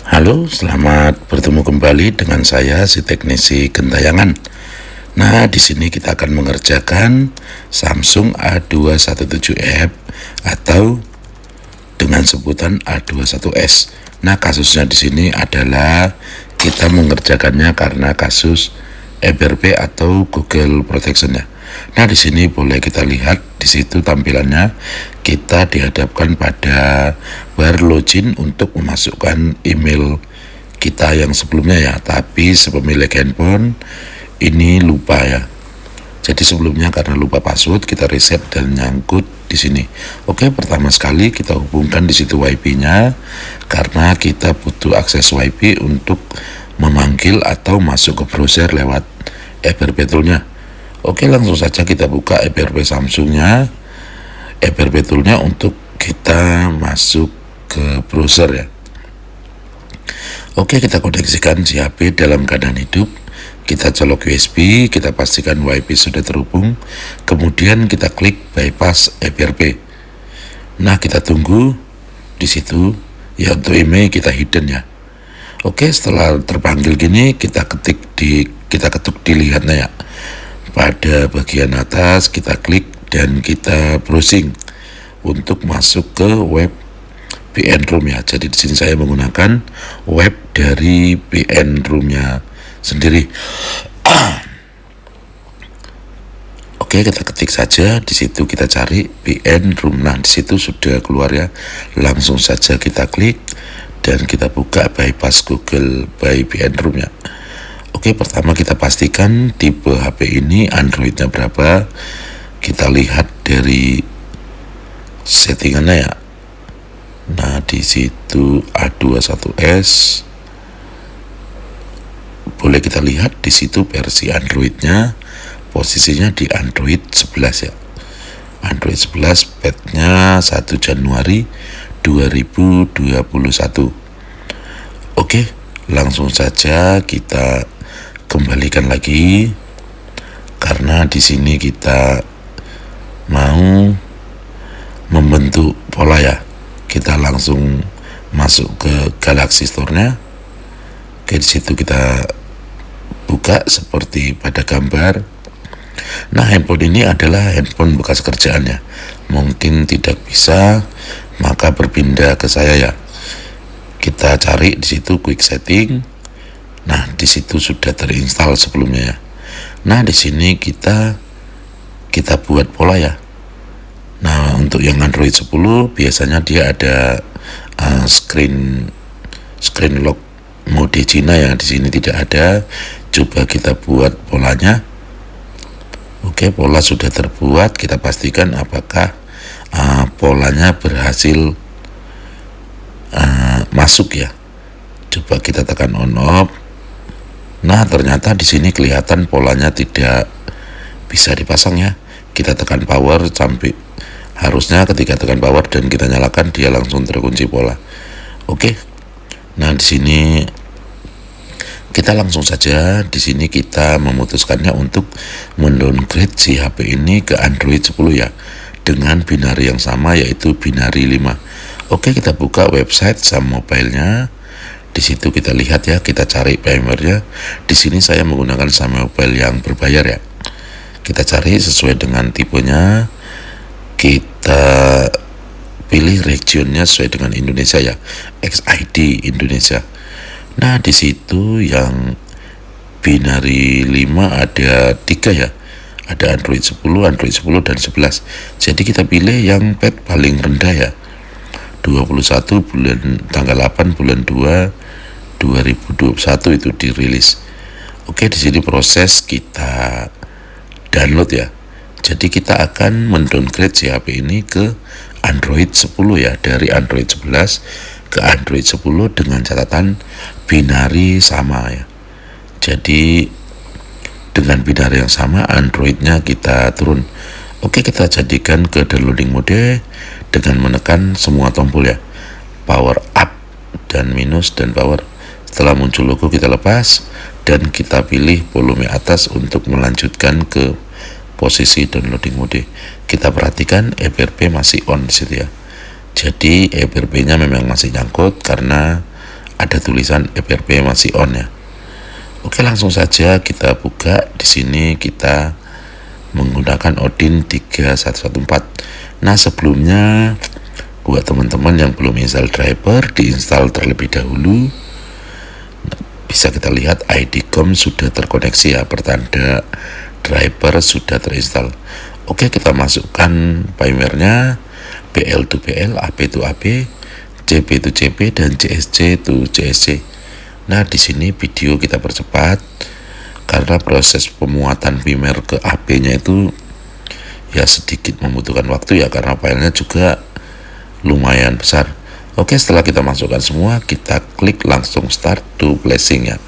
Halo, selamat bertemu kembali dengan saya si teknisi gentayangan. Nah, di sini kita akan mengerjakan Samsung A217F atau dengan sebutan A21s. Nah, kasusnya di sini adalah kita mengerjakannya karena kasus EBRP atau Google Protection ya. Nah, di sini boleh kita lihat di situ tampilannya kita dihadapkan pada bar login untuk memasukkan email kita yang sebelumnya ya, tapi sepemilik handphone ini lupa ya. Jadi sebelumnya karena lupa password kita reset dan nyangkut di sini. Oke, pertama sekali kita hubungkan di situ WiFi-nya karena kita butuh akses WiFi untuk memanggil atau masuk ke browser lewat EBRP tool-nya. Oke, langsung saja kita buka EBRP Samsung-nya, EBRP tool-nya untuk kita masuk ke browser ya. Oke, kita koneksikan si HP dalam keadaan hidup. Kita colok USB, kita pastikan WiFi sudah terhubung. Kemudian kita klik bypass EBRP. Nah, kita tunggu di situ ya, untuk email kita hidden ya. Oke, setelah terpanggil gini kita ketuk dilihatnya ya. Pada bagian atas kita klik dan kita browsing untuk masuk ke web VN Room ya. Jadi di sini saya menggunakan web dari VN Room-nya sendiri. Oke, kita ketik saja di situ, kita cari VN Room. Nah, di situ sudah keluar ya. Langsung saja kita klik dan kita buka bypass Google by VN Room ya. Oke, pertama kita pastikan tipe HP ini Android-nya berapa. Kita lihat dari settingannya ya. Nah, di situ A21s. Boleh kita lihat di situ versi Android-nya, posisinya di Android 11 ya. Android 11 patch-nya 1 Januari 2021. Oke, langsung saja kita kembalikan lagi karena di sini kita mau membentuk pola ya. Kita langsung masuk ke Galaxy Store-nya. Oke, di situ kita buka seperti pada gambar. Nah, handphone ini adalah handphone bekas kerjaannya. Mungkin tidak bisa, maka berpindah ke saya ya. Kita cari di situ quick setting. Nah, di situ sudah terinstall sebelumnya ya. Nah, di sini kita buat pola ya. Nah, untuk yang Android 10 biasanya dia ada screen lock mode Cina ya. Di sini tidak ada. Coba kita buat polanya. Oke, pola sudah terbuat. Kita pastikan apakah polanya berhasil masuk ya. Coba kita tekan on off. Nah, ternyata di sini kelihatan polanya tidak bisa dipasang ya. Kita tekan power sampai, harusnya ketika tekan power dan kita nyalakan dia langsung terkunci pola. Oke. Nah, di sini kita langsung saja di sini kita memutuskannya untuk mendowngrade si HP ini ke Android 10 ya, dengan binari yang sama yaitu binari 5. Oke, kita buka website Sam Mobile-nya. Di situ kita lihat ya, kita cari primernya. Di sini saya menggunakan Sam Mobile yang berbayar ya. Kita cari sesuai dengan tipenya. Kita pilih regionnya sesuai dengan Indonesia ya, XID Indonesia. Nah, di situ yang binari 5 ada 3 ya. Ada Android 10, Android 10 dan 11. Jadi kita pilih yang patch paling rendah ya. 21 bulan tanggal 8 bulan 2 2021 itu dirilis. Oke, di sini proses kita download ya. Jadi kita akan mendowngrade si HP ini ke Android 10 ya, dari Android 11 ke Android 10 dengan catatan binari sama ya. Jadi dengan binari yang sama Androidnya kita turun. Oke, kita jadikan ke downloading mode dengan menekan semua tombol ya, power up dan minus dan power. Setelah muncul logo kita lepas dan kita pilih volume atas untuk melanjutkan ke posisi downloading mode. Kita perhatikan EBRP masih on di situ ya. Jadi EBRP-nya memang masih nyangkut karena ada tulisan EPRP masih on ya. Oke, langsung saja kita buka. Di sini kita menggunakan Odin 3114. Nah, sebelumnya buat teman-teman yang belum install driver, diinstal terlebih dahulu. Bisa kita lihat ID.com sudah terkoneksi ya, pertanda driver sudah terinstall. Oke, kita masukkan firmware-nya, BL to BL, AP to AP, CP to CP, dan CSC to CSC. Nah, di sini video kita percepat karena proses pemuatan firmware ke AP-nya itu ya sedikit membutuhkan waktu ya, karena filenya juga lumayan besar. Oke, setelah kita masukkan semua, kita klik langsung start to flashing ya.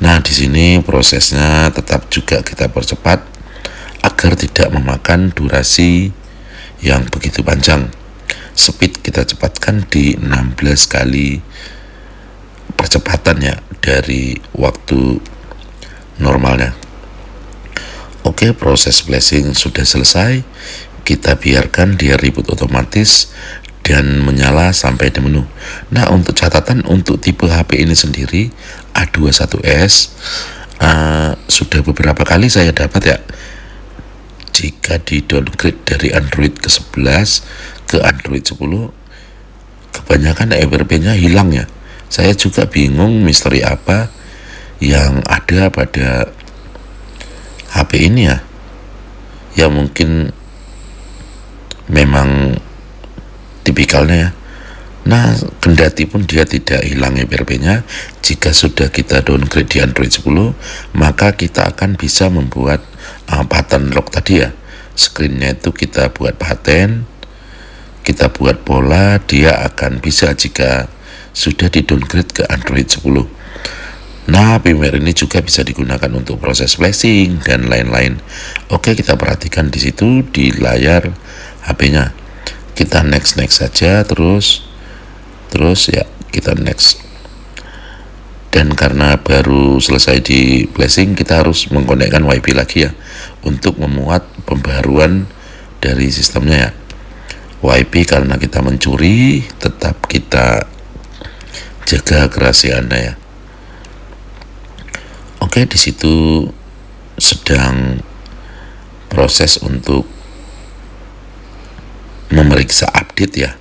Nah, di sini prosesnya tetap juga kita percepat agar tidak memakan durasi yang begitu panjang. Speed kita cepatkan di 16 kali percepatan ya dari waktu normalnya. Oke, proses flashing sudah selesai. Kita biarkan dia reboot otomatis dan menyala sampai di menu. Nah, untuk catatan untuk tipe HP ini sendiri A21s sudah beberapa kali saya dapat ya, jika di downgrade dari Android ke 11 ke Android 10 kebanyakan EPRP-nya hilang ya. Saya juga bingung misteri apa yang ada pada HP ini ya. Ya mungkin memang tipikalnya ya. Nah, kendati pun dia tidak hilang EPRP-nya, jika sudah kita downgrade di Android 10, maka kita akan bisa membuat pattern lock tadi ya. Screen-nya itu kita buat pattern, kita buat pola, dia akan bisa jika sudah di downgrade ke Android 10. Nah, firmware ini juga bisa digunakan untuk proses flashing dan lain-lain. Oke, kita perhatikan di situ di layar HP-nya. Kita next saja, terus ya kita next. Dan karena baru selesai di flashing, kita harus mengkonekkan WiFi lagi ya untuk memuat pembaruan dari sistemnya ya. WiFi karena kita mencuri, tetap kita jaga kerahasiaannya ya. Oke, di situ sedang proses untuk memeriksa update ya.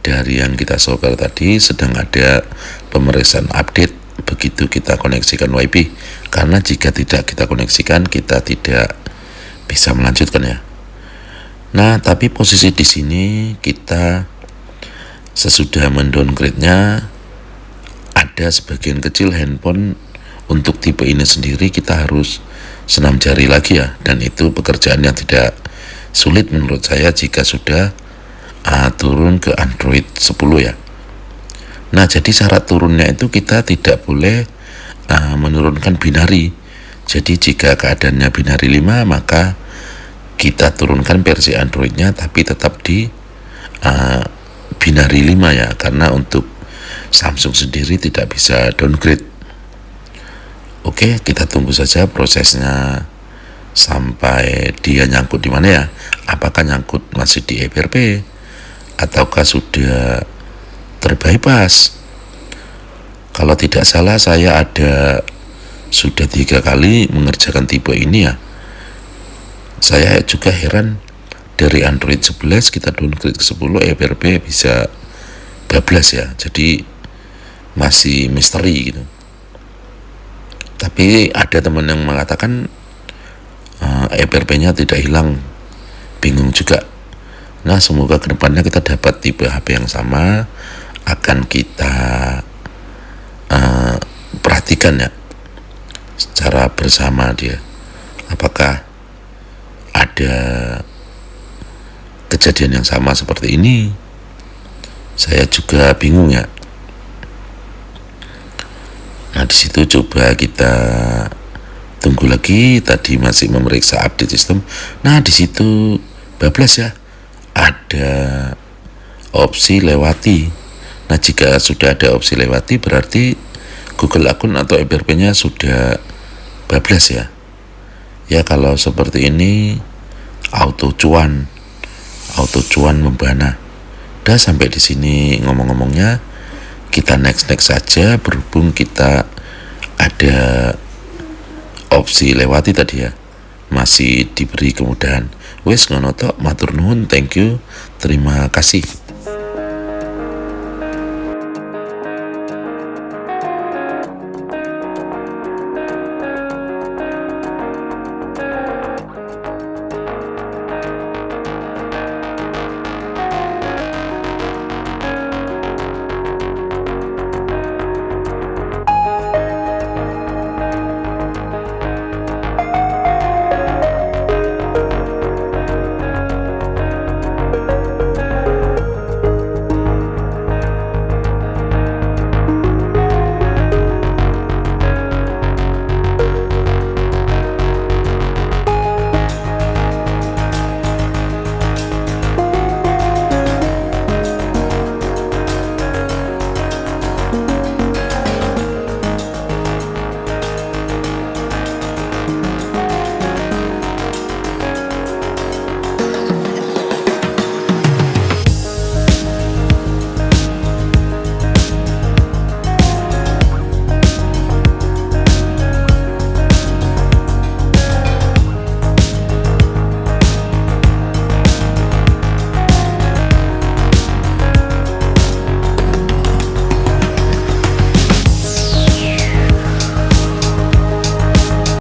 Dari yang kita share tadi sedang ada pemeriksaan update begitu kita koneksikan WiFi. Karena jika tidak kita koneksikan, kita tidak bisa melanjutkan ya. Nah, tapi posisi di sini kita sesudah mendowngrade-nya, ada sebagian kecil handphone untuk tipe ini sendiri kita harus senam jari lagi ya, dan itu pekerjaan yang tidak sulit menurut saya jika sudah turun ke Android 10 ya. Nah, jadi syarat turunnya itu kita tidak boleh menurunkan binary. Jadi jika keadaannya binary 5, maka kita turunkan versi Androidnya tapi tetap di binary 5 ya, karena untuk Samsung sendiri tidak bisa downgrade. Oke, kita tunggu saja prosesnya sampai dia nyangkut di mana ya. Apakah nyangkut masih di EPRP ataukah sudah terbypass? Kalau tidak salah saya sudah 3 kali mengerjakan tipe ini ya. Saya juga heran, dari Android 11 kita downgrade ke 10 EPRP bisa bablas ya. Jadi masih misteri gitu. Tapi ada teman yang mengatakan EPRP-nya tidak hilang, bingung juga. Nah, semoga kedepannya kita dapat tipe HP yang sama. Akan kita perhatikan ya secara bersama dia, apakah ada kejadian yang sama seperti ini. Saya juga bingung ya. Nah, di situ coba kita tunggu lagi. Tadi masih memeriksa update sistem. Nah, di situ bablas ya, ada opsi lewati. Nah, jika sudah ada opsi lewati, berarti Google akun atau EPRP-nya sudah bablas ya. Ya, kalau seperti ini auto cuan membana. Udah sampai di sini ngomong-ngomongnya. kita next saja, berhubung kita ada opsi lewati tadi ya, masih diberi kemudahan. Wes ngono tok, matur nuwun, thank you, terima kasih.